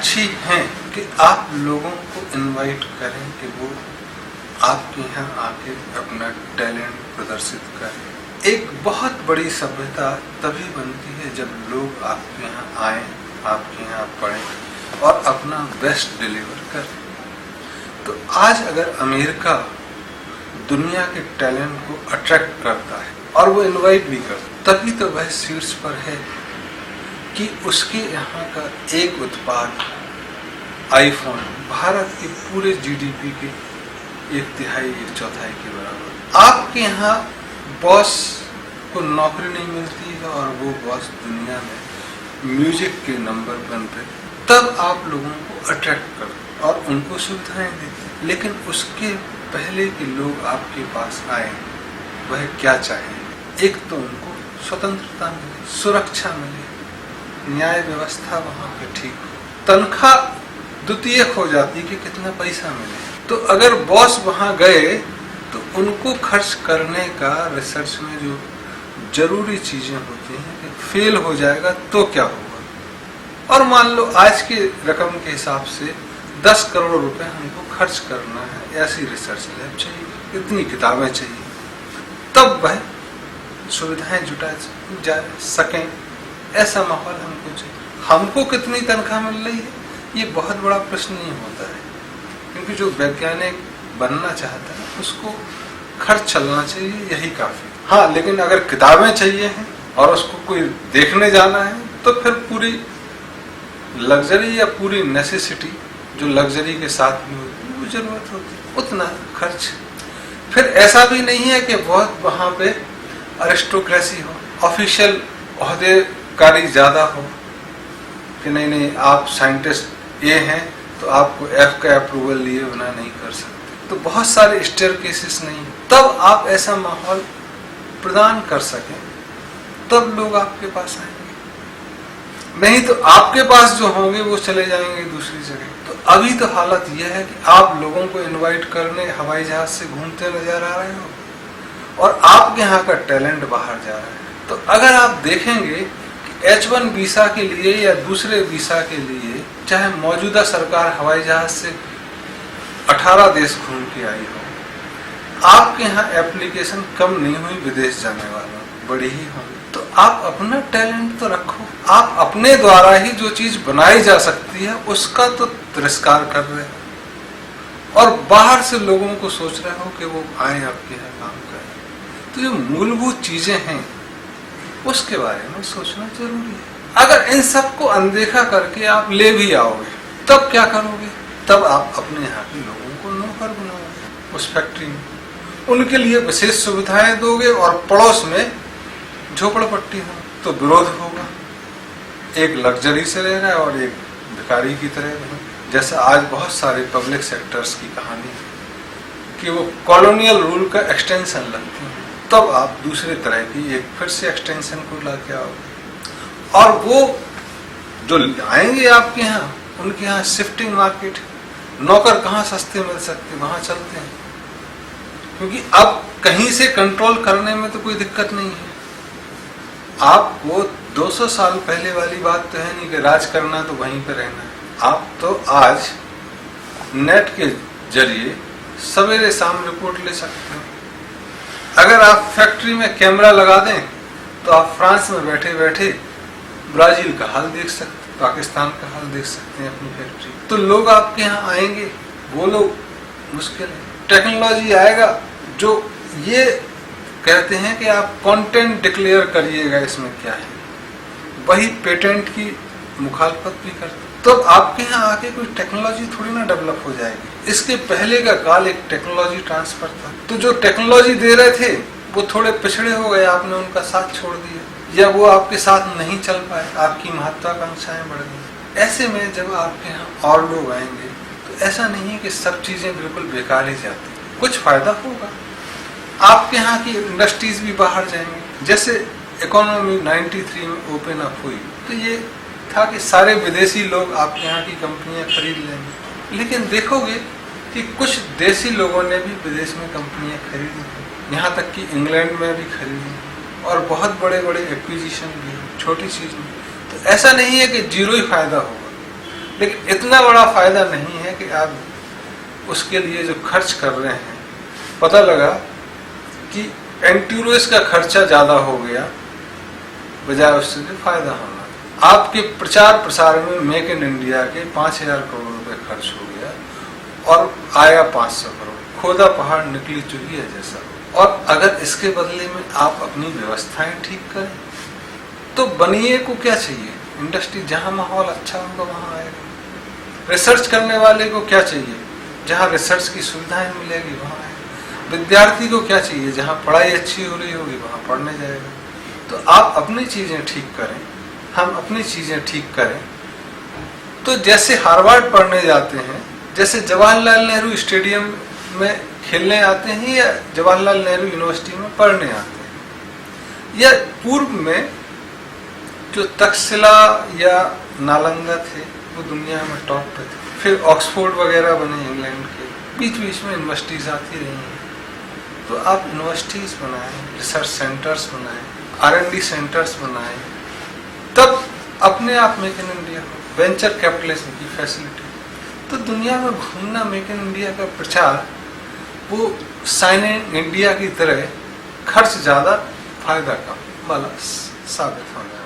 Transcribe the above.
अच्छी हैं कि आप लोगों को इनवाइट करें कि वो आपके यहाँ आके अपना टैलेंट प्रदर्शित करें। एक बहुत बड़ी सभ्यता तभी बनती है जब लोग आपके यहाँ आए, आपके यहाँ पढ़ें और अपना बेस्ट डिलीवर करें। तो आज अगर अमेरिका दुनिया के टैलेंट को अट्रैक्ट करता है और वो इनवाइट भी करता, तभी तो वह शीर्ष पर है कि उसके यहाँ का एक उत्पाद आईफोन भारत के पूरे जीडीपी के 1/3 1/4 के बराबर। आपके यहाँ बॉस को नौकरी नहीं मिलती है और वो बॉस दुनिया में म्यूजिक के नंबर 1 पे, तब आप लोगों को अट्रैक्ट करते और उनको सुविधाएं देते। लेकिन उसके पहले कि लोग आपके पास आए, वह क्या चाहें? एक तो उनको स्वतंत्रता मिले, सुरक्षा मिले, न्याय व्यवस्था वहाँ पे ठीक हो, तनख्वाह द्वितीयक हो जाती कि कितना पैसा मिले। तो अगर बॉस वहाँ गए तो उनको खर्च करने का रिसर्च में जो जरूरी चीजें होती हैं कि फेल हो जाएगा तो क्या होगा। और मान लो आज के रकम के हिसाब से 10 करोड़ रुपए हमको खर्च करना है, ऐसी रिसर्च लैब चाहिए, इतनी किताबें चाहिए, तब वह सुविधाएं जुटा जा सकें। ऐसा माहौल हमको चाहिए। हमको कितनी तनख्वाह मिल रही है ये बहुत बड़ा प्रश्न नहीं होता है, क्योंकि जो वैज्ञानिक बनना चाहता है उसको खर्च चलना चाहिए, यही काफी। हाँ, लेकिन अगर किताबें चाहिए हैं और उसको कोई देखने जाना है तो फिर पूरी लग्जरी या पूरी नेसेसिटी जो लग्जरी के साथ में होती है वो जरूरत होती है, उतना खर्च। फिर ऐसा भी नहीं है कि बहुत वहां पे अरिस्टोक्रेसी हो, ऑफिशियल ओहदेकारी ज्यादा हो कि नहीं आप साइंटिस्ट ये हैं तो आपको F का अप्रूवल लिए बिना नहीं कर सकते। तो बहुत सारे स्टेयरकेसेस नहीं, तब आप ऐसा माहौल प्रदान कर सकें तब लोग आपके पास आएंगे। नहीं तो आपके पास जो होंगे वो चले जाएंगे दूसरी जगह। तो अभी तो हालत यह है कि आप लोगों को इनवाइट करने हवाई जहाज से घूमते नजर आ रहे हो और आपके यहाँ का टैलेंट बाहर जा रहा है। तो अगर आप देखेंगे H1 वीसा के लिए या दूसरे वीसा के लिए, चाहे मौजूदा सरकार हवाई जहाज से 18 देश घूम के आई हो, आपके यहाँ एप्लीकेशन कम नहीं हुई विदेश जाने वालों, बड़ी ही होंगी। तो आप अपना टैलेंट तो रखो। आप अपने द्वारा ही जो चीज बनाई जा सकती है उसका तो तिरस्कार कर रहे हो और बाहर से लोगों को सोच रहे हो कि वो आए आपके यहाँ काम करें। तो जो मूलभूत चीजें हैं उसके बारे में सोचना जरूरी है। अगर इन सबको अनदेखा करके आप ले भी आओगे तब क्या करोगे? तब आप अपने यहाँ के लोगों को नौकर बनाओगे उस फैक्ट्री में, उनके लिए विशेष सुविधाएं दोगे और पड़ोस में झोपड़पट्टी हो तो विरोध होगा। एक लग्जरी से रह रहा है और एक भिखारी की तरह रहे। जैसा आज बहुत सारे पब्लिक सेक्टर्स की कहानी है कि वो कॉलोनियल रूल का एक्सटेंशन लगती है, तब आप दूसरे तरह की एक फिर से एक्सटेंशन को लाके आओगे। और वो जो आएंगे आपके यहाँ, उनके यहाँ शिफ्टिंग मार्केट, नौकर कहाँ सस्ते मिल सकते वहां चलते हैं, क्योंकि अब कहीं से कंट्रोल करने में तो कोई दिक्कत नहीं है। आपको 200 साल पहले वाली बात तो है नहीं कि राज करना तो वहीं पे रहना है। आप तो आज नेट के जरिए सवेरे शाम रिपोर्ट ले सकते हैं। अगर आप फैक्ट्री में कैमरा लगा दें तो आप फ्रांस में बैठे बैठे ब्राजील का हाल देख सकते हैं, पाकिस्तान का हाल देख सकते हैं अपनी फैक्ट्री। तो लोग आपके यहाँ आएंगे, वो लोग मुश्किल है। टेक्नोलॉजी आएगा जो ये कहते हैं कि आप कंटेंट डिक्लेयर करिएगा, इसमें क्या है, वही पेटेंट की मुखालफत भी करते। तो आपके यहाँ आके कोई टेक्नोलॉजी थोड़ी ना डेवलप हो जाएगी। इसके पहले का काल एक टेक्नोलॉजी ट्रांसफर था, तो जो टेक्नोलॉजी दे रहे थे वो थोड़े पिछड़े हो गए, आपने उनका साथ छोड़ दिया या वो आपके साथ नहीं चल पाए, आपकी महत्वाकांक्षाएं बढ़ गई। ऐसे में जब आपके यहाँ और लोग आएंगे तो ऐसा नहीं है कि सब चीजें बिल्कुल बेकार ही जाती, कुछ फायदा होगा। आपके यहाँ की इंडस्ट्रीज भी बाहर जाएंगे। जैसे इकोनॉमी 93 में ओपन अप हुई तो ये था कि सारे विदेशी लोग आपके यहाँ की कंपनियां खरीद लेंगे, लेकिन देखोगे कि कुछ देसी लोगों ने भी विदेश में कंपनियां खरीदी, यहाँ तक कि इंग्लैंड में भी खरीदी और बहुत बड़े बड़े एक्विजिशन भी, छोटी चीज नहीं। तो ऐसा नहीं है कि जीरो ही फायदा होगा, लेकिन इतना बड़ा फायदा नहीं है कि आप उसके लिए जो खर्च कर रहे हैं, पता लगा कि एंटीरोस का खर्चा ज्यादा हो गया बजाय उससे जो फायदा होना। आपके प्रचार प्रसार में मेक इन इंडिया के 5,000 करोड़ रुपए खर्च हो गया और आया 500 करोड़, खोदा पहाड़ निकली चुहिया जैसा। और अगर इसके बदले में आप अपनी व्यवस्थाएं ठीक करें तो बनिए को क्या चाहिए, इंडस्ट्री जहां माहौल अच्छा होगा वहां आएगा। रिसर्च करने वाले को क्या चाहिए, जहां रिसर्च की सुविधाएं मिलेगी वहां आएगा। विद्यार्थी को क्या चाहिए, जहां पढ़ाई अच्छी हो रही होगी वहां पढ़ने जाएगा। तो आप अपनी चीजें ठीक करें, हम अपनी चीजें ठीक करें। तो जैसे हार्वर्ड पढ़ने जाते हैं, जैसे जवाहरलाल नेहरू स्टेडियम में खेलने आते हैं या जवाहरलाल नेहरू यूनिवर्सिटी में पढ़ने आते हैं, या पूर्व में जो तक्षशिला या नालंदा थे वो दुनिया में टॉप पे थे, फिर ऑक्सफोर्ड वगैरह बने इंग्लैंड के, बीच बीच में यूनिवर्सिटीज आती रही हैं। तो आप यूनिवर्सिटीज बनाएं, रिसर्च सेंटर्स बनाएं, R&D सेंटर्स बनाएं, तब अपने आप मेक इन इंडिया हो। वेंचर कैपिटलिज्म की फैसिलिटी, तो दुनिया में घूमना, मेक इन इंडिया का प्रचार वो साइन इन इंडिया की तरह खर्च ज्यादा फायदा कम वाला साबित होने